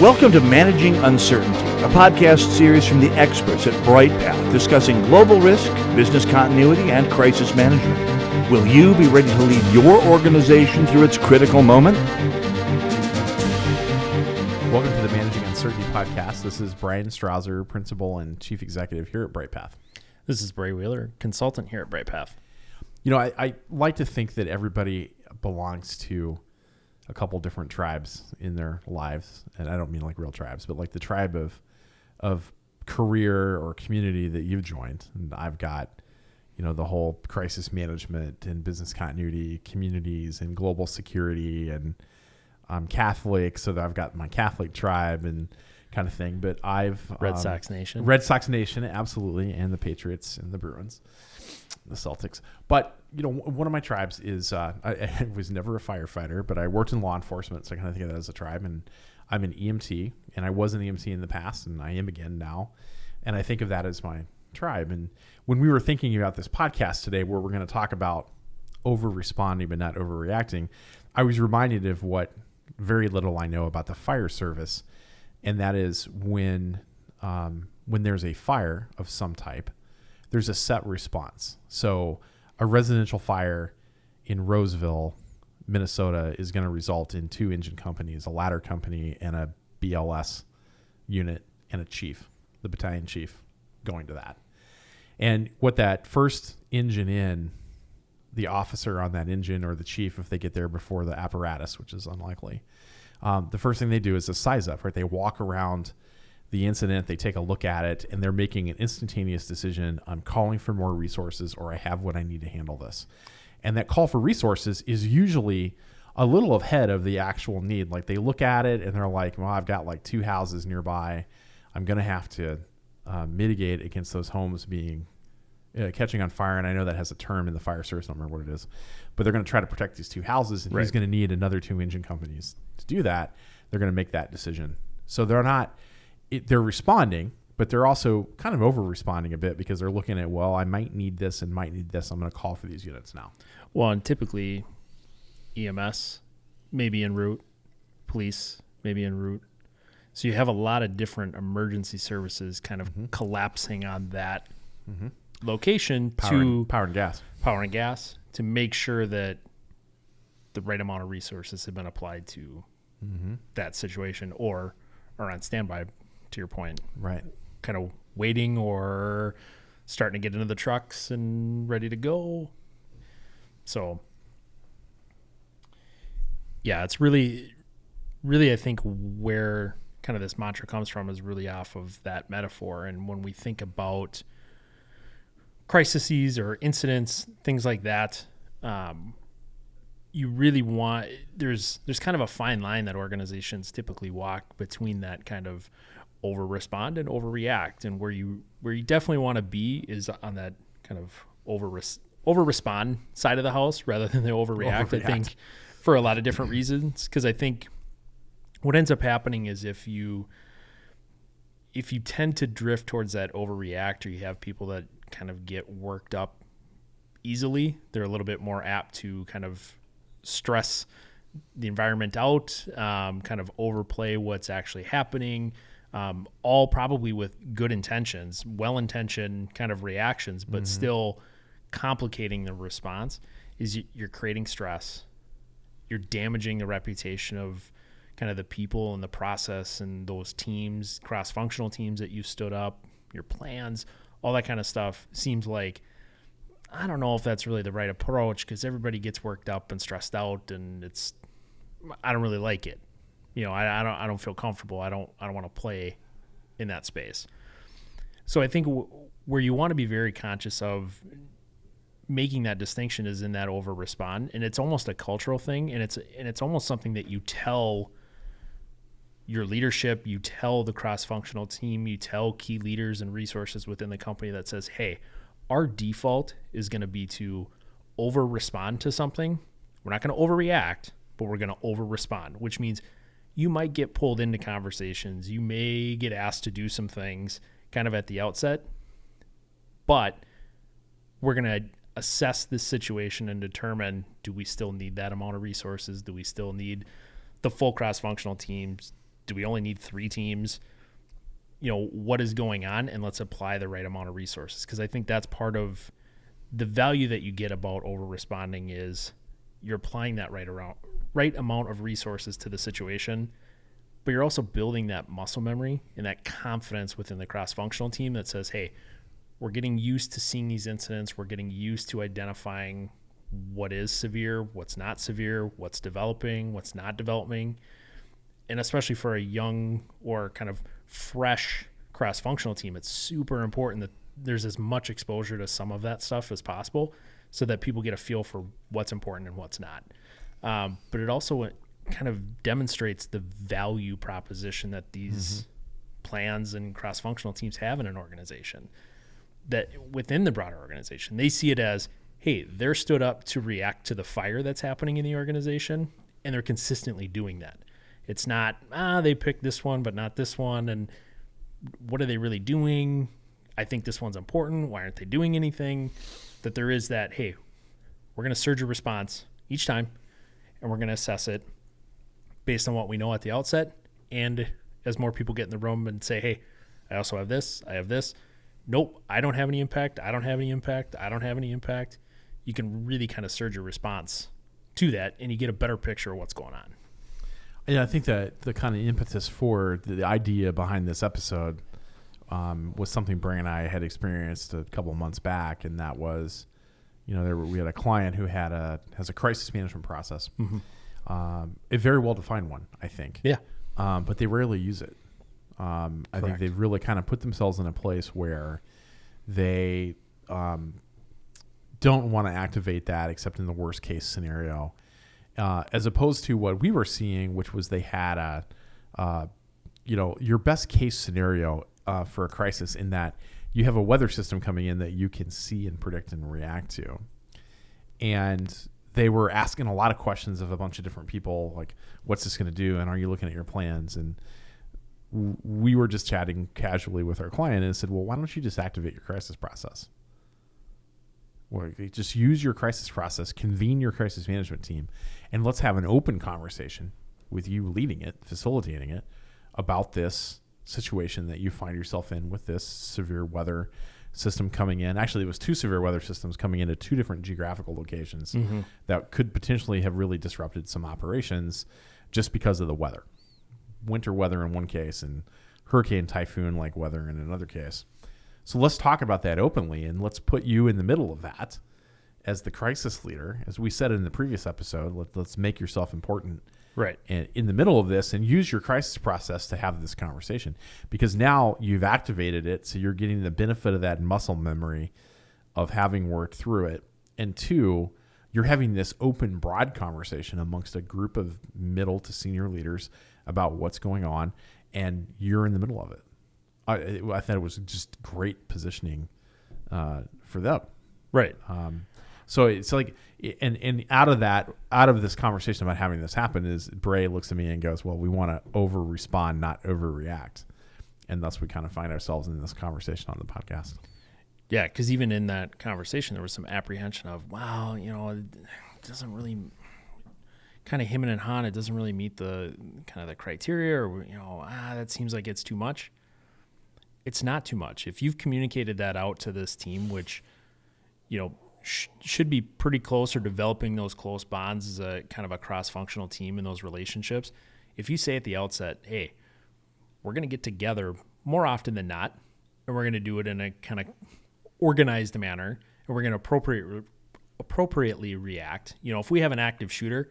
Welcome to Managing Uncertainty, a podcast series from the experts at Bryghtpath discussing global risk, business continuity, and crisis management. Will you be ready to lead your organization through its critical moment? Welcome to the Managing Uncertainty podcast. This is Bryan Strawser, Principal and Chief Executive here at Bryghtpath. This is Bray Wheeler, Consultant here at Bryghtpath. You know, I like to think that everybody belongs to a couple different tribes in their lives, and I don't mean like real tribes, but like the tribe of career or community that you've joined. And I've got, you know, the whole crisis management and business continuity communities and global security, and I'm Catholic, so that I've got my Catholic tribe and kind of thing. But I've Red Sox Nation, absolutely, and the Patriots and the Bruins, the Celtics. But you know, one of my tribes is I was never a firefighter, but I worked in law enforcement, so I kind of think of that as a tribe. And I'm an EMT, and I was an EMT in the past, and I am again now. And I think of that as my tribe. And when we were thinking about this podcast today, where we're going to talk about over-responding but not overreacting, I was reminded of what very little I know about the fire service, and that is when there's a fire of some type, there's a set response. So a residential fire in Roseville, Minnesota, is going to result in two engine companies, a ladder company and a BLS unit, and a chief, the battalion chief, going to that. And what that first engine in, the officer on that engine or the chief, if they get there before the apparatus, which is unlikely, the first thing they do is a size up, right? They walk around the incident, they take a look at it, and they're making an instantaneous decision. I'm calling for more resources, or I have what I need to handle this. And that call for resources is usually a little ahead of the actual need. Like they look at it and they're like, well, I've got like two houses nearby. I'm going to have to mitigate against those homes being catching on fire. And I know that has a term in the fire service. I don't remember what it is, but they're going to try to protect these two houses, and he's going to need another two engine companies to do that. They're going to make that decision. So they're responding, but they're also kind of over responding a bit because they're looking at, well, I might need this and might need this. I'm going to call for these units now. Well, and typically EMS maybe en route, police maybe en route. So you have a lot of different emergency services kind of collapsing on that location power and gas to make sure that the right amount of resources have been applied to that situation or are on standby, to your point. Right. Kind of waiting or starting to get into the trucks and ready to go. So, yeah, it's really, I think where kind of this mantra comes from is really off of that metaphor. And when we think about crises or incidents, things like that, you really want, there's kind of a fine line that organizations typically walk between that kind of over respond and overreact. And where you definitely want to be is on that kind of over respond side of the house rather than the overreact. I think for a lot of different reasons, because I think what ends up happening is if you tend to drift towards that overreact, or you have people that kind of get worked up easily, they're a little bit more apt to kind of stress the environment out, kind of overplay what's actually happening, all probably with good intentions, well-intentioned kind of reactions, but still complicating the response. Is you're creating stress. You're damaging the reputation of kind of the people and the process and those teams, cross-functional teams that you stood up, your plans, all that kind of stuff. Seems like, I don't know if that's really the right approach, because everybody gets worked up and stressed out, and I don't really like it. You know, I don't feel comfortable. I don't want to play in that space. So I think where you want to be very conscious of making that distinction is in that over respond, and it's almost a cultural thing, and it's almost something that you tell your leadership, you tell the cross-functional team, you tell key leaders and resources within the company that says, hey, our default is going to be to over respond to something. We're not going to overreact, but we're going to over respond, which means you might get pulled into conversations. You may get asked to do some things kind of at the outset, but we're going to assess this situation and determine, do we still need that amount of resources? Do we still need the full cross-functional teams? Do we only need 3 teams? What is going on, and let's apply the right amount of resources. Because I think that's part of the value that you get about over responding is you're applying that right amount of resources to the situation, but you're also building that muscle memory and that confidence within the cross-functional team that says, hey, we're getting used to seeing these incidents. We're getting used to identifying what is severe, what's not severe, what's developing, what's not developing. And especially for a young or kind of fresh cross-functional team, it's super important that there's as much exposure to some of that stuff as possible so that people get a feel for what's important and what's not. But it also kind of demonstrates the value proposition that these plans and cross-functional teams have in an organization, that within the broader organization, they see it as, hey, they're stood up to react to the fire that's happening in the organization, and they're consistently doing that. It's not, they picked this one, but not this one. And what are they really doing? I think this one's important. Why aren't they doing anything? That there is that, hey, we're going to surge a response each time, and we're going to assess it based on what we know at the outset. And as more people get in the room and say, hey, I also have this, I have this. Nope, I don't have any impact. I don't have any impact. I don't have any impact. You can really kind of surge a response to that, and you get a better picture of what's going on. Yeah, I think that the kind of impetus for the idea behind this episode was something Bryan and I had experienced a couple of months back, and that was, we had a client who has a crisis management process, a very well defined one, I think. Yeah, but they rarely use it. I think they've really kind of put themselves in a place where they don't want to activate that except in the worst case scenario. As opposed to what we were seeing, which was they had your best case scenario for a crisis in that you have a weather system coming in that you can see and predict and react to. And they were asking a lot of questions of a bunch of different people, like, what's this going to do? And are you looking at your plans? And we were just chatting casually with our client and said, well, why don't you just activate your crisis process? Or just use your crisis process, convene your crisis management team, and let's have an open conversation with you leading it, facilitating it, about this situation that you find yourself in with this severe weather system coming in. Actually, it was 2 severe weather systems coming into 2 different geographical locations that could potentially have really disrupted some operations just because of the weather. Winter weather in one case and hurricane typhoon-like weather in another case. So let's talk about that openly, and let's put you in the middle of that as the crisis leader. As we said in the previous episode, let's make yourself important and in the middle of this, and use your crisis process to have this conversation, because now you've activated it, so you're getting the benefit of that muscle memory of having worked through it. And 2, you're having this open, broad conversation amongst a group of middle to senior leaders about what's going on, and you're in the middle of it. I thought it was just great positioning for them. Right. So it's like, and out of this conversation about having this happen is Bray looks at me and goes, well, we want to over respond, not overreact. And thus we kind of find ourselves in this conversation on the podcast. Yeah. Cause even in that conversation, there was some apprehension of, wow, it doesn't really kind of him and Han, it doesn't really meet the kind of the criteria, or, that seems like it's too much. It's not too much. If you've communicated that out to this team, which, should be pretty close, or developing those close bonds as a kind of a cross-functional team in those relationships. If you say at the outset, hey, we're going to get together more often than not, and we're going to do it in a kind of organized manner, and we're going to appropriately react. If we have an active shooter,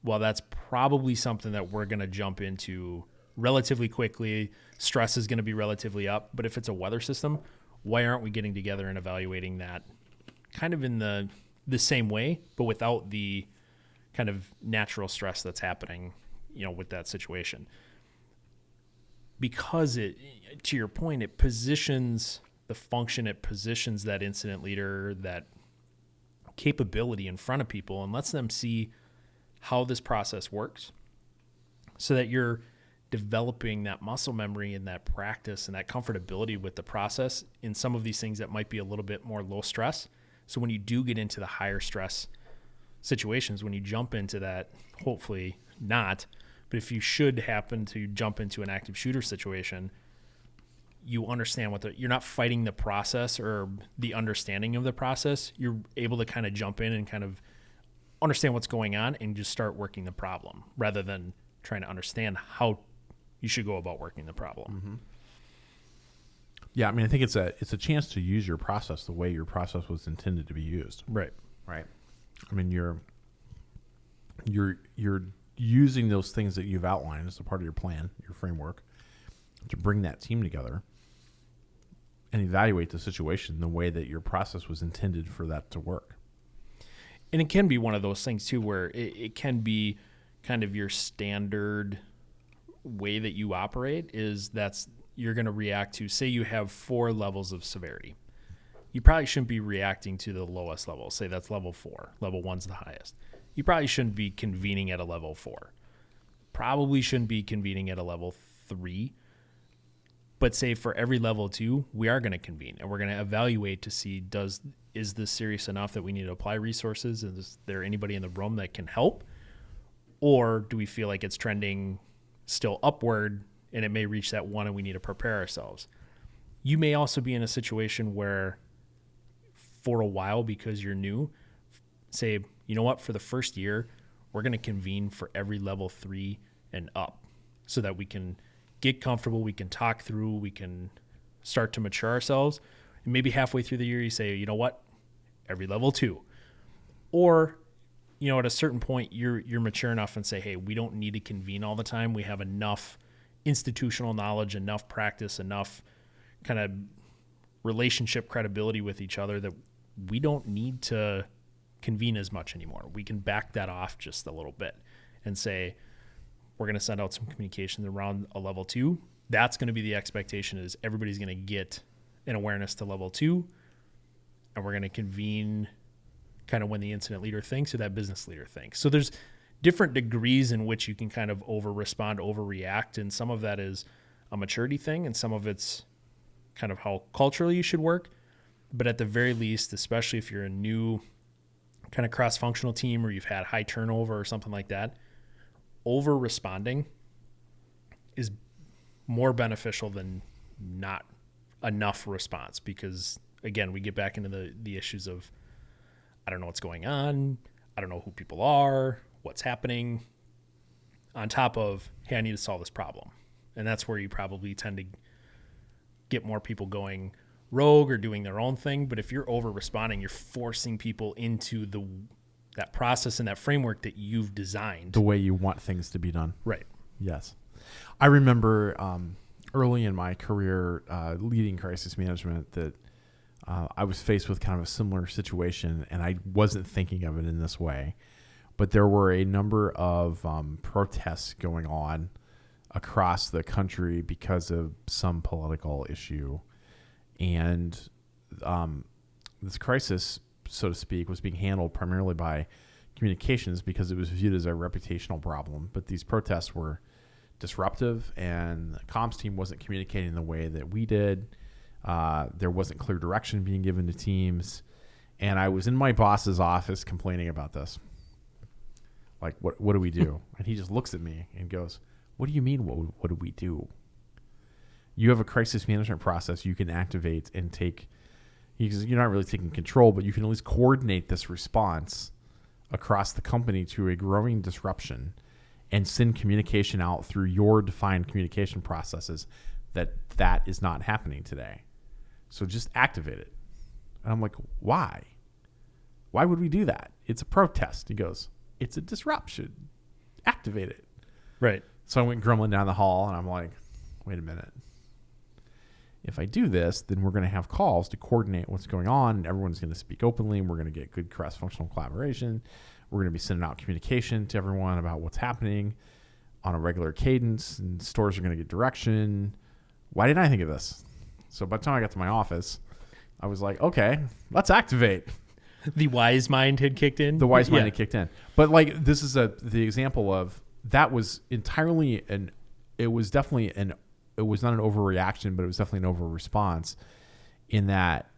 well, that's probably something that we're going to jump into relatively quickly. Stress is going to be relatively up. But if it's a weather system, why aren't we getting together and evaluating that kind of in the same way, but without the kind of natural stress that's happening, with that situation? Because to your point, it positions the function, it positions that incident leader, that capability in front of people, and lets them see how this process works, so that you're developing that muscle memory and that practice and that comfortability with the process in some of these things that might be a little bit more low stress. So when you do get into the higher stress situations, when you jump into that, hopefully not, But if you should happen to jump into an active shooter situation, you understand you're not fighting the process or the understanding of the process. You're able to kind of jump in and kind of understand what's going on and just start working the problem rather than trying to understand how you should go about working the problem. Mm-hmm. Yeah, I mean, I think it's a chance to use your process the way your process was intended to be used. Right. Right. I mean, you're using those things that you've outlined as a part of your plan, your framework, to bring that team together and evaluate the situation the way that your process was intended for that to work. And it can be one of those things too, where it can be kind of your standard way that you operate you're going to react to, say you have 4 levels of severity. You probably shouldn't be reacting to the lowest level. Say that's level 4. Level 1's the highest. You probably shouldn't be convening at a level 4. Probably shouldn't be convening at a level 3. But say for every level 2, we are going to convene and we're going to evaluate to see is this serious enough that we need to apply resources? Is there anybody in the room that can help? Or do we feel like it's trending still upward and it may reach that 1 and we need to prepare ourselves? You may also be in a situation where for a while, because you're new, say, you know what, for the first year, we're going to convene for every level 3 and up so that we can get comfortable, we can talk through, we can start to mature ourselves. And maybe halfway through the year, you say, you know what, every level 2. Or, you know, at a certain point, you're mature enough and say, hey, we don't need to convene all the time. We have enough institutional knowledge, enough practice, enough kind of relationship credibility with each other that we don't need to convene as much anymore. We can back that off just a little bit and say, we're going to send out some communications around a level 2. That's going to be the expectation, is everybody's going to get an awareness to level 2, and we're going to convene kind of when the incident leader thinks or that business leader thinks. So there's different degrees in which you can kind of over-respond, overreact, and some of that is a maturity thing, and some of it's kind of how culturally you should work. But at the very least, especially if you're a new kind of cross-functional team or you've had high turnover or something like that, over-responding is more beneficial than not enough response, because, again, we get back into the issues of, I don't know what's going on, I don't know who people are, what's happening, on top of, hey, I need to solve this problem. And that's where you probably tend to get more people going rogue or doing their own thing. But if you're over-responding, you're forcing people into that process and that framework that you've designed. The way you want things to be done. Right. Yes. I remember early in my career leading crisis management that I was faced with kind of a similar situation, and I wasn't thinking of it in this way. But there were a number of protests going on across the country because of some political issue. And this crisis, so to speak, was being handled primarily by communications because it was viewed as a reputational problem. But these protests were disruptive, and the comms team wasn't communicating the way that we did. There wasn't clear direction being given to teams. And I was in my boss's office complaining about this. Like, what do we do? And he just looks at me and goes, what do you mean, what do we do? You have a crisis management process you can activate and take. You're not really taking control, but you can at least coordinate this response across the company to a growing disruption and send communication out through your defined communication processes that is not happening today. So just activate it. And I'm like, why? Why would we do that? It's a protest. He goes, it's a disruption. Activate it. Right. So I went grumbling down the hall, and I'm like, wait a minute. If I do this, then we're going to have calls to coordinate what's going on. And everyone's going to speak openly, and we're going to get good cross-functional collaboration. We're going to be sending out communication to everyone about what's happening on a regular cadence, and stores are going to get direction. Why didn't I think of this? So by the time I got to my office, I was like, okay, let's activate. The wise mind had kicked in. The wise mind had kicked in. But like, this is the example of that was entirely it was not an overreaction, but it was definitely an over response in that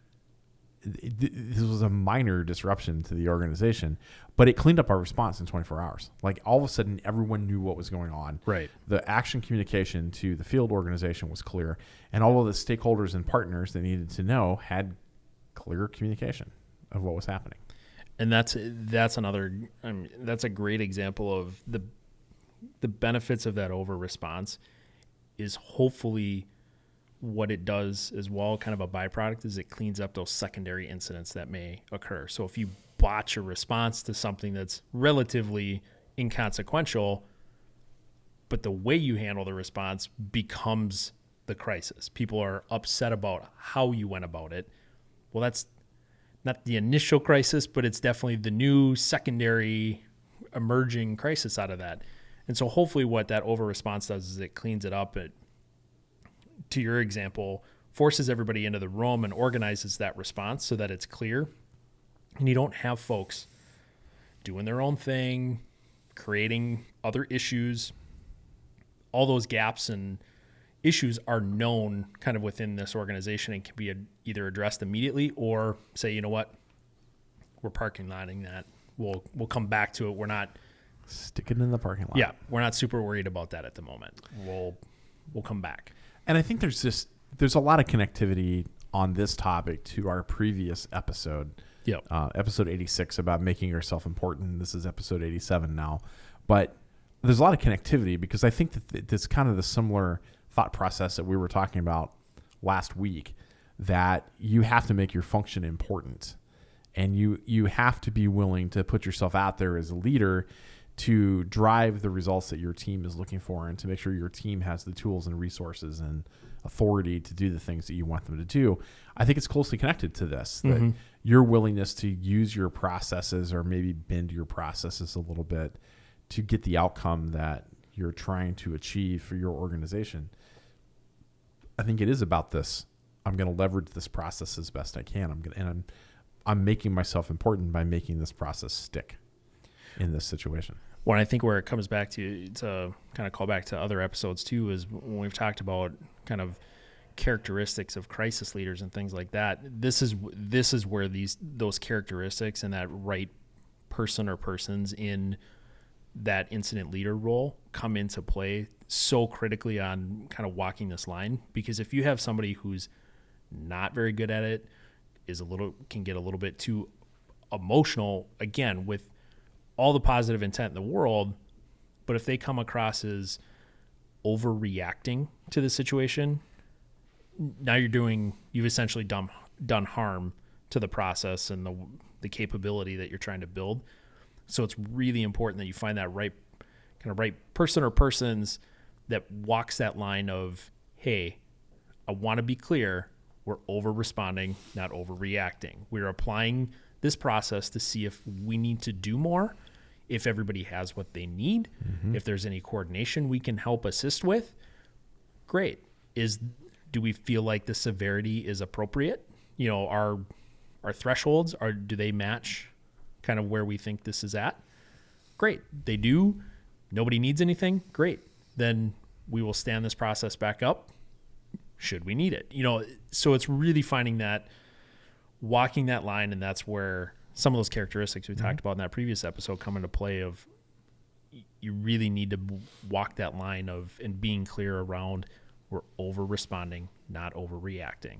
this was a minor disruption to the organization, but it cleaned up our response in 24 hours. Like all of a sudden, everyone knew what was going on. Right. The action communication to the field organization was clear, and all of the stakeholders and partners that needed to know had clear communication of what was happening. And that's another. I mean, that's a great example of the benefits of that over response. Is hopefully what it does as well, kind of a byproduct, is it cleans up those secondary incidents that may occur. So if you botch a response to something that's relatively inconsequential, but the way you handle the response becomes the crisis. People are upset about how you went about it. Well, that's not the initial crisis, but it's definitely the new secondary emerging crisis out of that. And so hopefully what that over response does is it cleans it up. It, to your example, forces everybody into the room and organizes that response so that it's clear. And you don't have folks doing their own thing, creating other issues. All those gaps and issues are known kind of within this organization and can be either addressed immediately or say, you know what, we're parking lotting that. We'll come back to it. We're not Stick it in the parking lot. Yeah, we're not super worried about that at the moment. We'll come back. And I think there's a lot of connectivity on this topic to our previous episode. Yep. Episode 86 about making yourself important. This is episode 87 now. But there's a lot of connectivity because I think that it's kind of the similar thought process that we were talking about last week, that you have to make your function important. And you have to be willing to put yourself out there as a leader to drive the results that your team is looking for and to make sure your team has the tools and resources and authority to do the things that you want them to do. I think it's closely connected to this, that your willingness to use your processes or maybe bend your processes a little bit to get the outcome that you're trying to achieve for your organization. I think it is about this. I'm going to leverage this process as best I can. I'm making myself important by making this process stick in this situation. Well, I think where it comes back to kind of call back to other episodes too, is when we've talked about kind of characteristics of crisis leaders and things like that. This is where those characteristics and that right person or persons in that incident leader role come into play so critically on kind of walking this line. Because if you have somebody who's not very good at it, can get a little bit too emotional, again, with all the positive intent in the world, but if they come across as overreacting to the situation, now you've essentially done harm to the process and the capability that you're trying to build. So it's really important that you find that right person or persons that walks that line of, hey, I want to be clear, we're over responding, not overreacting. We're applying this process to see if we need to do more, if everybody has what they need, if there's any coordination we can help assist with. Great. Do we feel like the severity is appropriate? You know, our thresholds do they match kind of where we think this is at? Great. They do. Nobody needs anything. Great. Then we will stand this process back up should we need it. You know, so it's really finding that, walking that line, and that's where some of those characteristics we talked about in that previous episode come into play of you really need to walk that line of and being clear around we're over responding, not overreacting.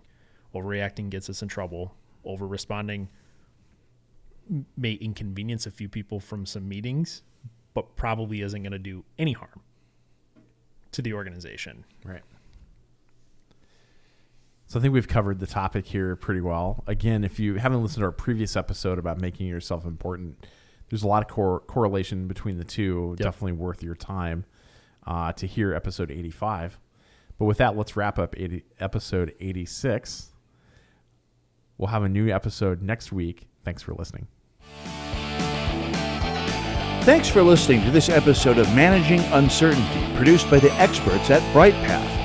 Overreacting gets us in trouble. Over responding may inconvenience a few people from some meetings, but probably isn't going to do any harm to the organization. Right. So I think we've covered the topic here pretty well. Again, if you haven't listened to our previous episode about making yourself important, there's a lot of correlation between the two. Yep. Definitely worth your time to hear episode 85. But with that, let's wrap up episode 86. We'll have a new episode next week. Thanks for listening. Thanks for listening to this episode of Managing Uncertainty, produced by the experts at Bryghtpath.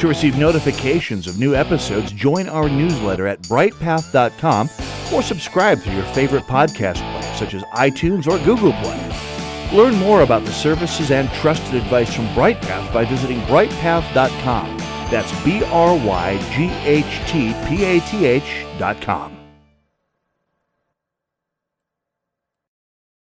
To receive notifications of new episodes, join our newsletter at bryghtpath.com or subscribe through your favorite podcast player, such as iTunes or Google Play. Learn more about the services and trusted advice from Bryghtpath by visiting bryghtpath.com. That's BRYGHTPATH.com.